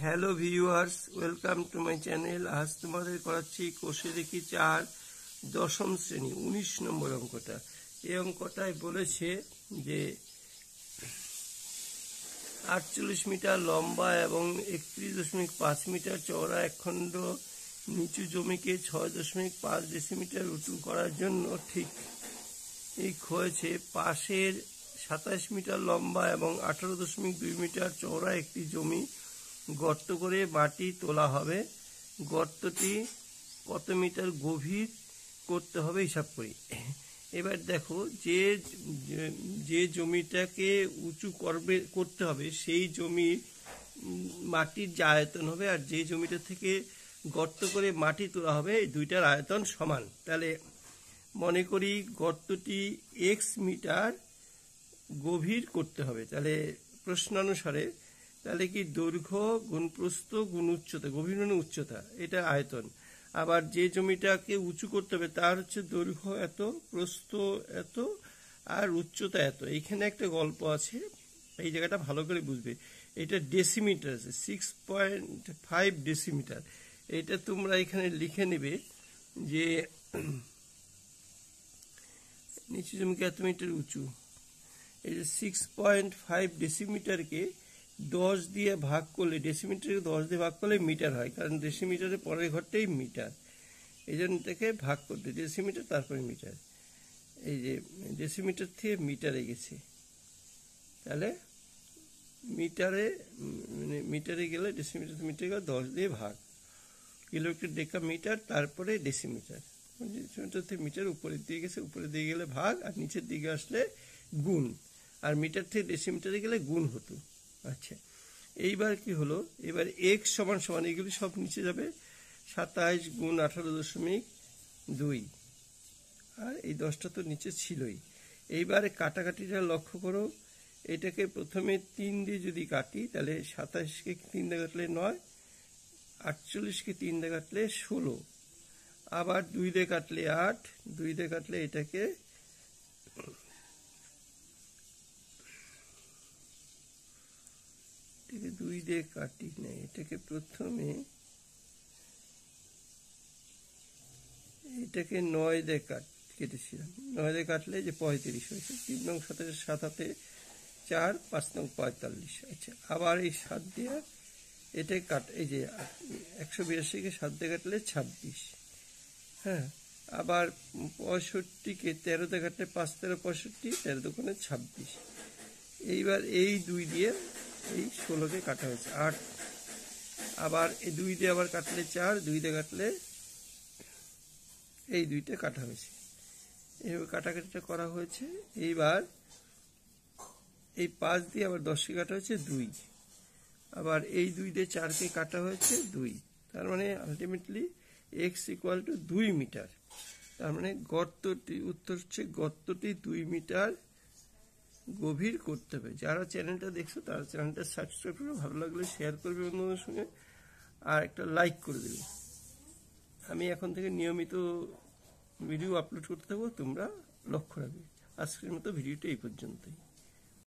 Hello viewers, welcome to my channel. আজ তোমাদের করাচ্ছি কোষে দেখি 4 দশম শ্রেণী 19 নম্বর অঙ্কটা। এই অঙ্কটায় বলেছে যে 48 মিটার লম্বা এবং 31.5 মিটার চওড়া একখণ্ড নিচু জমিকে 6.5 ডেসিমিটার উঁচু করার জন্য ঠিক হয়েছে পাশের 27 মিটার লম্বা এবং 18.2 মিটার চওড়া একটি জমি গর্ত করে মাটি তোলা হবে। গর্তটি কত মিটার গভীর করতে হবে হিসাব করি। এবার দেখো, যে জমিটাকে উঁচু করতে হবে সেই জমির মাটির যে আয়তন হবে আর যে জমিটা থেকে গর্ত করে মাটি তোলা হবে, এই দুইটার আয়তন সমান। তাহলে মনে করি গর্তটি x মিটার গভীর করতে হবে। তাহলে প্রশ্নানুসারে তাহলে কি দৈর্ঘ্য গুণ প্রস্থ গুণ উচ্চতা, গভীর মানে উচ্চতা, এটা আয়তন। আবার যে জমিটাকে উঁচু করতে হবে তার হচ্ছে দৈর্ঘ্য এত, প্রস্থ এত আর উচ্চতা এত। এইখানে একটা গল্প আছে, এই জায়গাটা ভালো করে বুঝবে। এটা ডেসিমিটার আছে, 6.5 ডেসিমিটার। এটা তোমরা এখানে লিখে নেবে যে নিচু জমিকে এত মিটার উঁচু। এই যে 6.5 ডেসিমিটারকে 10 দিয়ে ভাগ করলে, ডেসিমিটারকে 10 দিয়ে ভাগ করলে মিটার হয়, কারণ ডেসিমিটারের পরের ঘরটাই মিটার। এই জন্য এটাকে ভাগ করতে ডেসিমিটার তারপরে মিটার। এই যে ডেসিমিটার থেকে মিটারে গেছে, তাহলে মিটারে গেলে ডেসিমিটার মিটারে গেলে 10 দিয়ে ভাগ, কিলোমিটার ডেকা মিটার তারপরে ডেসিমিটার। ডেসিমিটার থেকে মিটার উপরের দিকে গেছে, উপরের দিকে গেলে ভাগ আর নিচের দিকে আসলে গুণ, আর মিটার থেকে ডেসিমিটারে গেলে গুণ হতো। আচ্ছা, এইবার কি হলো, এবার x সমান সমান এগুলি সব নিচে যাবে, 27 গুণ 18.2, আর এই 10টা তো নিচে ছিলই। এইবারে কাটাকাটিটা লক্ষ্য করো। এটাকে প্রথমে 3 দিয়ে যদি কাটি তাহলে 27কে 3 দিয়ে কাটলে 9, 48কে 3 দিয়ে কাটলে 16, আবার 2 দিয়ে কাটলে 8, 2 দিয়ে কাটলে এটাকে 2 দিয়ে কাটি না, এটাকে প্রথমে এটাকে 9 দিয়ে কেটেছিলাম। 9 দিয়ে কাটলে যে 35 হয়েছে। 3 নং 27, 7 হাতে 4, 5 নং 45। আচ্ছা, আবার এই 7 দিয়ে এটা এই যে 182কে 7 দিয়ে কাটলে 26। হ্যাঁ, আবার 65কে 13 দিয়ে কাটলে 5 13 65, 13 দোকানে 26। এইবার এই 2 দিয়ে এই 16কে কাটা হয়েছে 8, আবার এই 2 দিয়ে আবার কাটলে 4, 2 দিয়ে কাটলে এই 2টা কাটা হয়েছে। এইভাবে কাটাকাটিটা করা হয়েছে। এইবার এই 5 দিয়ে আবার 10কে কাটা হয়েছে 2, আবার এই 2 দিয়ে 4কে কাটা হয়েছে 2। তার মানে ultimately x equal to 2 metre. তার মানে গর্তটি, উত্তর হচ্ছে গর্তটি 2 মিটার গভীর করতে হবে। যারা চ্যানেলটা দেখছো তারা চ্যানেলটা সাবস্ক্রাইব করবে, ভালো লাগলে শেয়ার করবে অন্যদের সঙ্গে, আর একটা লাইক করে দেবে। আমি এখন থেকে নিয়মিত ভিডিও আপলোড করতে থাকবো, তোমরা লক্ষ্য রাখবে। আজকের মতো ভিডিওটা এই পর্যন্তই।